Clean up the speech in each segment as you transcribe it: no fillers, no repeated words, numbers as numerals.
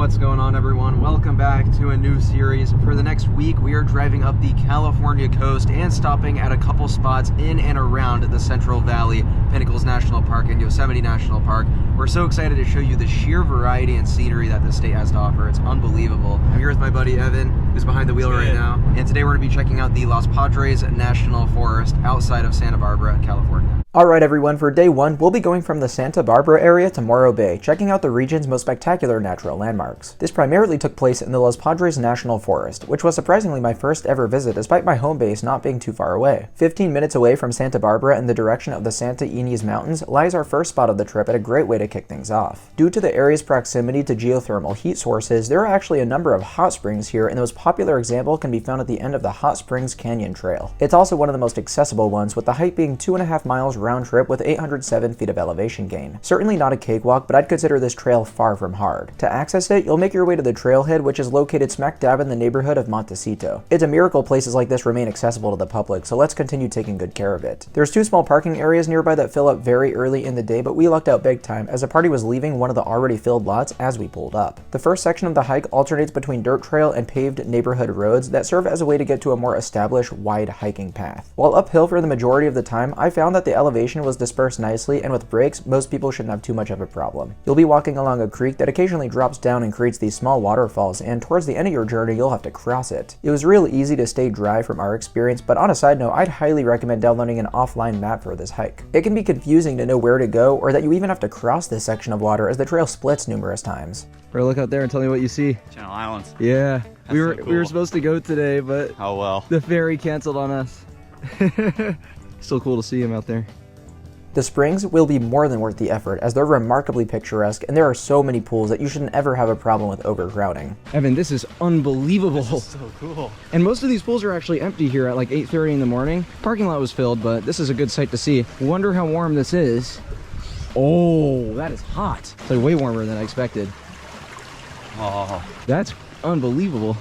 What's going on, everyone? Welcome back to a new series. For the next week, we are driving up the California coast and stopping at a couple spots in and around the Central Valley, Pinnacles National Park and Yosemite National Park. We're so excited to show you the sheer variety and scenery that the state has to offer. It's unbelievable. I'm here with my buddy Evan, who's behind the wheel right now, and today we're going to be checking out the Los Padres National Forest outside of Santa Barbara, California. Alright everyone, for day one, we'll be going from the Santa Barbara area to Morro Bay, checking out the region's most spectacular natural landmarks. This primarily took place in the Los Padres National Forest, which was surprisingly my first ever visit despite my home base not being too far away. 15 minutes away from Santa Barbara in the direction of the Santa Ynez Mountains lies our first spot of the trip at a great way to kick things off. Due to the area's proximity to geothermal heat sources, there are actually a number of hot springs here, and the most popular example can be found at the end of the Hot Springs Canyon Trail. It's also one of the most accessible ones, with the height being 2.5 miles round trip with 807 feet of elevation gain. Certainly not a cakewalk, but I'd consider this trail far from hard. To access it, you'll make your way to the trailhead, which is located smack dab in the neighborhood of Montecito. It's a miracle places like this remain accessible to the public, so let's continue taking good care of it. There's two small parking areas nearby that fill up very early in the day, but we lucked out big time as a party was leaving one of the already filled lots as we pulled up. The first section of the hike alternates between dirt trail and paved neighborhood roads that serve as a way to get to a more established wide hiking path. While uphill for the majority of the time, I found that the elevation was dispersed nicely, and with brakes, most people shouldn't have too much of a problem. You'll be walking along a creek that occasionally drops down and creates these small waterfalls, and towards the end of your journey, you'll have to cross it. It was real easy to stay dry from our experience, but on a side note, I'd highly recommend downloading an offline map for this hike. It can be confusing to know where to go, or that you even have to cross this section of water as the trail splits numerous times. Bro, look out there and tell me what you see. Channel Islands. Yeah, That's we were so we were cool. supposed to go today, but Oh well. the ferry canceled on us. Still cool to see him out there. The springs will be more than worth the effort, as they're remarkably picturesque, and there are so many pools that you shouldn't ever have a problem with overcrowding. Evan, this is unbelievable. This is so cool. And most of these pools are actually empty here at like 8:30 in the morning. Parking lot was filled, but this is a good sight to see. Wonder how warm this is. Oh, that is hot. It's like way warmer than I expected. Oh. That's unbelievable.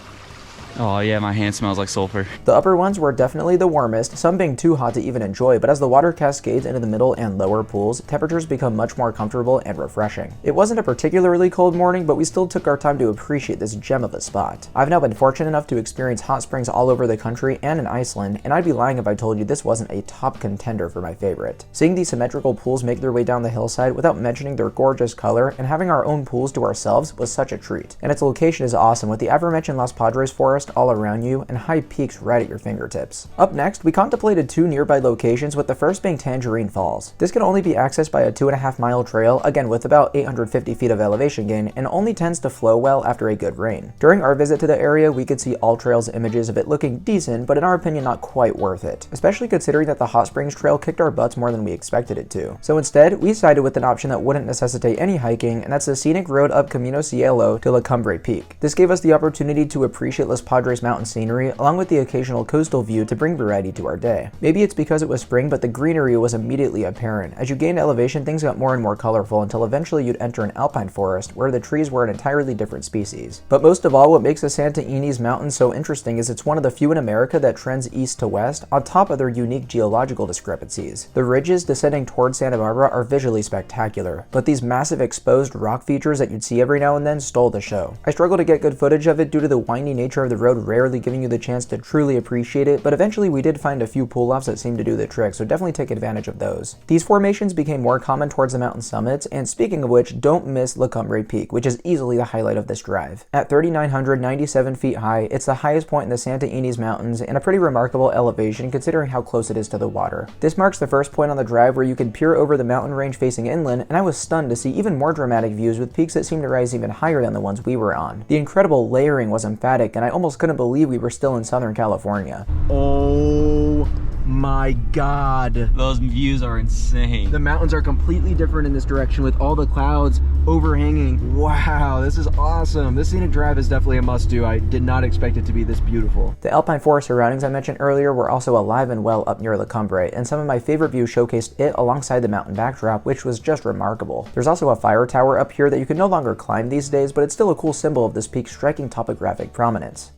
Oh yeah, my hand smells like sulfur. The upper ones were definitely the warmest, some being too hot to even enjoy, but as the water cascades into the middle and lower pools, temperatures become much more comfortable and refreshing. It wasn't a particularly cold morning, but we still took our time to appreciate this gem of a spot. I've now been fortunate enough to experience hot springs all over the country and in Iceland, and I'd be lying if I told you this wasn't a top contender for my favorite. Seeing these symmetrical pools make their way down the hillside without mentioning their gorgeous color and having our own pools to ourselves was such a treat. And its location is awesome, with the aforementioned Los Padres Forest all around you and high peaks right at your fingertips. Up next, we contemplated two nearby locations, with the first being Tangerine Falls. This can only be accessed by a 2.5 mile trail, again with about 850 feet of elevation gain, and only tends to flow well after a good rain. During our visit to the area, we could see all trails images of it looking decent, but in our opinion not quite worth it, especially considering that the Hot Springs Trail kicked our butts more than we expected it to. So instead, we sided with an option that wouldn't necessitate any hiking, and that's the scenic road up Camino Cielo to La Cumbre Peak. This gave us the opportunity to appreciate Los Padres mountain scenery, along with the occasional coastal view to bring variety to our day. Maybe it's because it was spring, but the greenery was immediately apparent. As you gained elevation, things got more and more colorful until eventually you'd enter an alpine forest where the trees were an entirely different species. But most of all, what makes the Santa Ynez Mountains so interesting is it's one of the few in America that trends east to west, on top of their unique geological discrepancies. The ridges descending towards Santa Barbara are visually spectacular, but these massive exposed rock features that you'd see every now and then stole the show. I struggle to get good footage of it due to the windy nature of the road rarely giving you the chance to truly appreciate it, but eventually we did find a few pull-offs that seemed to do the trick, so definitely take advantage of those. These formations became more common towards the mountain summits, and speaking of which, don't miss La Cumbre Peak, which is easily the highlight of this drive. At 3,997 feet high, it's the highest point in the Santa Ynez Mountains and a pretty remarkable elevation considering how close it is to the water. This marks the first point on the drive where you can peer over the mountain range facing inland, and I was stunned to see even more dramatic views with peaks that seemed to rise even higher than the ones we were on. The incredible layering was emphatic, and I almost couldn't believe we were still in Southern California. Oh my god. Those views are insane. The mountains are completely different in this direction with all the clouds overhanging. Wow, this is awesome. This scenic drive is definitely a must-do. I did not expect it to be this beautiful. The alpine forest surroundings I mentioned earlier were also alive and well up near La Cumbre, and some of my favorite views showcased it alongside the mountain backdrop, which was just remarkable. There's also a fire tower up here that you can no longer climb these days, but it's still a cool symbol of this peak's striking topographic prominence.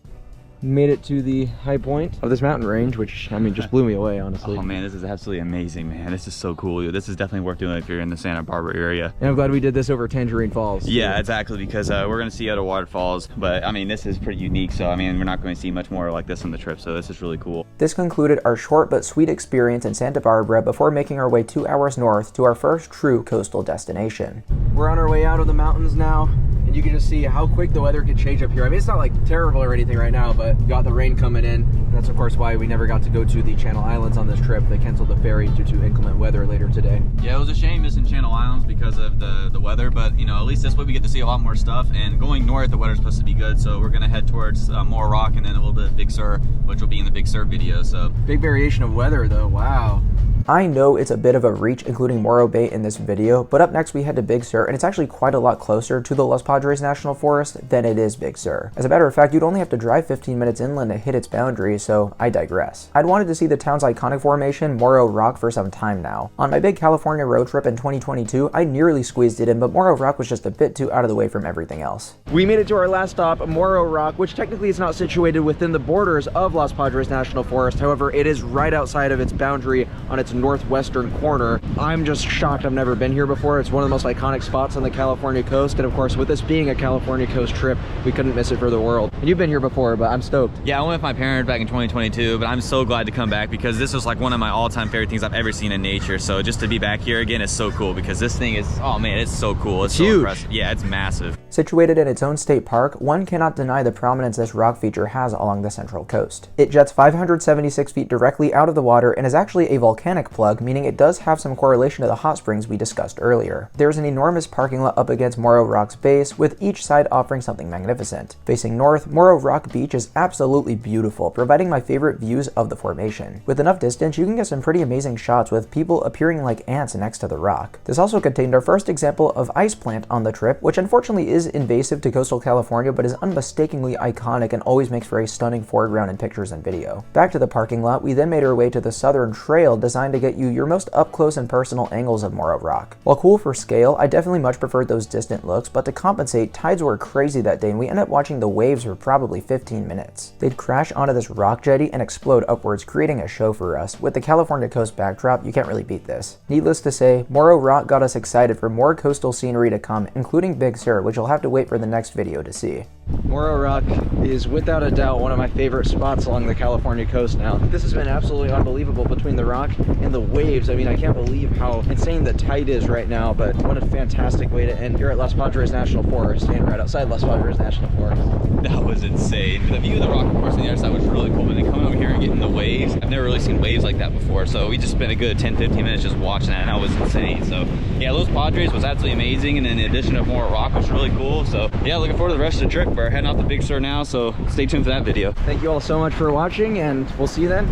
made it to the high point of this mountain range, which, I mean, just blew me away, honestly. Oh man, this is absolutely amazing, man. This is so cool. This is definitely worth doing if you're in the Santa Barbara area. And I'm glad we did this over Tangerine Falls. Yeah, exactly, because we're gonna see other waterfalls, but I mean, this is pretty unique, so I mean, we're not going to see much more like this on the trip, so this is really cool. This concluded our short but sweet experience in Santa Barbara before making our way 2 hours north to our first true coastal destination. We're on our way out of the mountains now, and you can just see how quick the weather can change up here. I mean, it's not like terrible or anything right now, but got the rain coming in. That's of course why we never got to go to the Channel Islands on this trip. They canceled the ferry due to inclement weather later today. Yeah, it was a shame missing Channel Islands because of the weather, but you know, at least this way we get to see a lot more stuff. And going north, the weather's supposed to be good, so we're gonna head towards Morro Rock and then a little bit of Big Sur, which will be in the Big Sur video. So big variation of weather though. Wow. I know it's a bit of a reach including Morro Bay in this video, but up next we head to Big Sur, and it's actually quite a lot closer to the Los Padres National Forest than it is Big Sur. As a matter of fact, you'd only have to drive 15 minutes inland to hit its boundary, so I digress. I'd wanted to see the town's iconic formation, Morro Rock, for some time now. On my big California road trip in 2022, I nearly squeezed it in, but Morro Rock was just a bit too out of the way from everything else. We made it to our last stop, Morro Rock, which technically is not situated within the borders of Los Padres National Forest. However, it is right outside of its boundary on its northwestern corner. I'm just shocked I've never been here before. It's one of the most iconic spots on the California coast, and of course with this being a California coast trip, we couldn't miss it for the world. And you've been here before, but I'm stoked. yeah, I went with my parents back in 2022, but I'm so glad to come back because this was like one of my all-time favorite things I've ever seen in nature. So just to be back here again is so cool because this thing is, oh man, it's so cool. It's so huge. impressive. Yeah, it's massive. Situated in its own state park, one cannot deny the prominence this rock feature has along the central coast. It jets 576 feet directly out of the water and is actually a volcanic plug, meaning it does have some correlation to the hot springs we discussed earlier. There's an enormous parking lot up against Morro Rock's base, with each side offering something magnificent. Facing north, Morro Rock Beach is absolutely beautiful, providing my favorite views of the formation. With enough distance, you can get some pretty amazing shots with people appearing like ants next to the rock. This also contained our first example of ice plant on the trip, which unfortunately is invasive to coastal California, but is unmistakably iconic and always makes for a stunning foreground in pictures and video. Back to the parking lot, we then made our way to the Southern Trail, designed to get you your most up-close and personal angles of Morro Rock. While cool for scale, I definitely much preferred those distant looks, but to compensate, tides were crazy that day and we ended up watching the waves for probably 15 minutes. They'd crash onto this rock jetty and explode upwards, creating a show for us. With the California coast backdrop, you can't really beat this. Needless to say, Morro Rock got us excited for more coastal scenery to come, including Big Sur, which you'll have to wait for the next video to see. Morro Rock is without a doubt one of my favorite spots along the California coast now. This has been absolutely unbelievable between the rock and the waves. I mean, I can't believe how insane the tide is right now, but what a fantastic way to end here at Los Padres National Forest and right outside Los Padres National Forest. That was insane. The view of the rock, of course, on the other side was really cool, but then coming over here and getting the waves, I've never really seen waves like that before, so we just spent a good 10-15 minutes just watching that, and that was insane. So yeah, Los Padres was absolutely amazing, and then the addition of Morro Rock was really cool. So yeah, looking forward to the rest of the trip. We're heading off to Big Sur now, so stay tuned for that video. Thank you all so much for watching, and we'll see you then.